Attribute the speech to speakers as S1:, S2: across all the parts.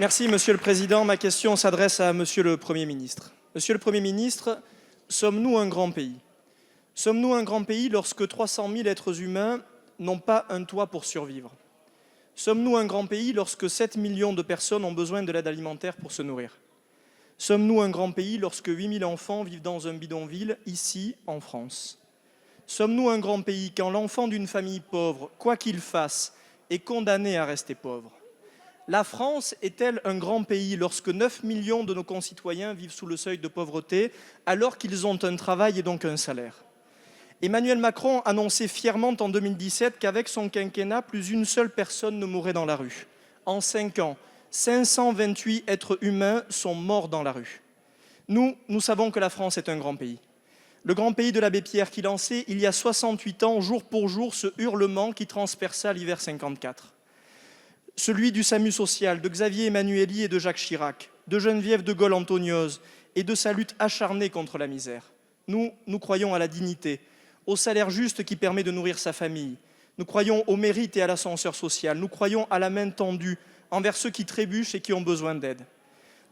S1: Merci, Monsieur le Président. Ma question s'adresse à Monsieur le Premier ministre. Monsieur le Premier ministre, sommes-nous un grand pays? Sommes-nous un grand pays lorsque 300 000 êtres humains n'ont pas un toit pour survivre? Sommes-nous un grand pays lorsque 7 millions de personnes ont besoin de l'aide alimentaire pour se nourrir? Sommes-nous un grand pays lorsque 8 000 enfants vivent dans un bidonville, ici, en France? Sommes-nous un grand pays quand l'enfant d'une famille pauvre, quoi qu'il fasse, est condamné à rester pauvre? La France est-elle un grand pays lorsque 9 millions de nos concitoyens vivent sous le seuil de pauvreté alors qu'ils ont un travail et donc un salaire? Emmanuel Macron annonçait fièrement en 2017 qu'avec son quinquennat, plus une seule personne ne mourrait dans la rue. En 5 ans, 528 êtres humains sont morts dans la rue. Nous savons que la France est un grand pays. Le grand pays de l'abbé Pierre qui lançait il y a 68 ans, jour pour jour, ce hurlement qui transperça l'hiver 54. Celui du SAMU social, de Xavier Emmanuelli et de Jacques Chirac, de Geneviève de Gaulle-Anthonioz et de sa lutte acharnée contre la misère. Nous croyons à la dignité, au salaire juste qui permet de nourrir sa famille. Nous croyons au mérite et à l'ascenseur social. Nous croyons à la main tendue envers ceux qui trébuchent et qui ont besoin d'aide.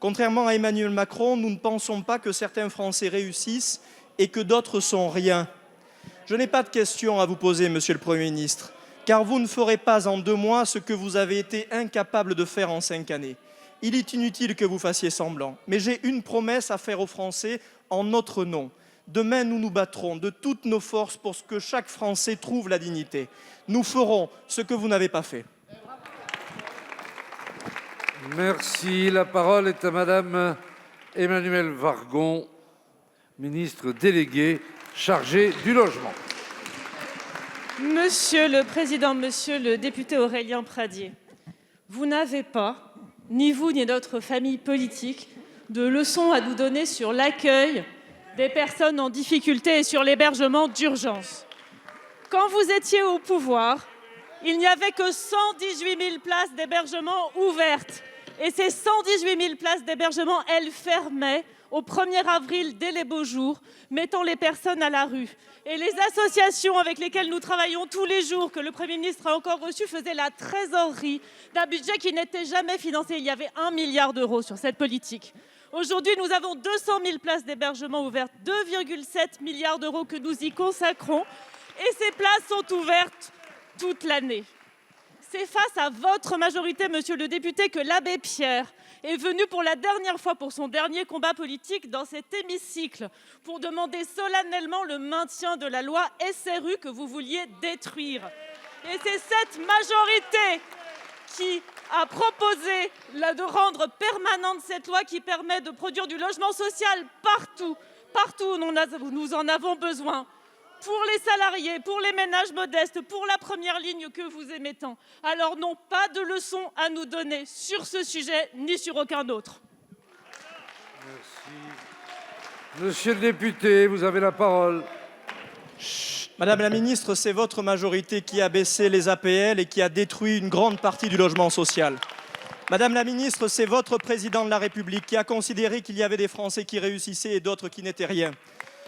S1: Contrairement à Emmanuel Macron, nous ne pensons pas que certains Français réussissent et que d'autres sont rien. Je n'ai pas de questions à vous poser, Monsieur le Premier ministre, car vous ne ferez pas en 2 mois ce que vous avez été incapable de faire en 5 années. Il est inutile que vous fassiez semblant, mais j'ai une promesse à faire aux Français en notre nom. Demain, nous nous battrons de toutes nos forces pour que chaque Français trouve la dignité. Nous ferons ce que vous n'avez pas fait.
S2: Merci. La parole est à Madame Emmanuelle Wargon, ministre déléguée chargée du logement.
S3: Monsieur le Président, Monsieur le député Aurélien Pradié, vous n'avez pas, ni vous ni notre famille politique, de leçons à nous donner sur l'accueil des personnes en difficulté et sur l'hébergement d'urgence. Quand vous étiez au pouvoir, il n'y avait que 118 000 places d'hébergement ouvertes. Et ces 118 000 places d'hébergement, elles fermaient au 1er avril dès les beaux jours, mettant les personnes à la rue. Et les associations avec lesquelles nous travaillons tous les jours, que le Premier ministre a encore reçues, faisaient la trésorerie d'un budget qui n'était jamais financé. Il y avait 1 milliard d'euros sur cette politique. Aujourd'hui, nous avons 200 000 places d'hébergement ouvertes, 2,7 milliards d'euros que nous y consacrons. Et ces places sont ouvertes toute l'année. C'est face à votre majorité, monsieur le député, que l'abbé Pierre est venu pour la dernière fois pour son dernier combat politique dans cet hémicycle pour demander solennellement le maintien de la loi SRU que vous vouliez détruire. Et c'est cette majorité qui a proposé de rendre permanente cette loi qui permet de produire du logement social partout où nous en avons besoin. Pour les salariés, pour les ménages modestes, pour la première ligne que vous aimez tant. Alors non, pas de leçons à nous donner sur ce sujet, ni sur aucun autre.
S2: Merci. Monsieur le député, vous avez la parole.
S1: Madame la ministre, c'est votre majorité qui a baissé les APL et qui a détruit une grande partie du logement social. Madame la ministre, c'est votre président de la République qui a considéré qu'il y avait des Français qui réussissaient et d'autres qui n'étaient rien.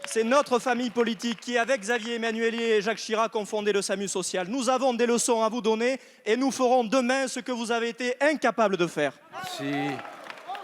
S1: C'est notre famille politique qui, avec Xavier Emmanuelli et Jacques Chirac, ont fondé le SAMU social. Nous avons des leçons à vous donner et nous ferons demain ce que vous avez été incapable de faire.
S2: Merci.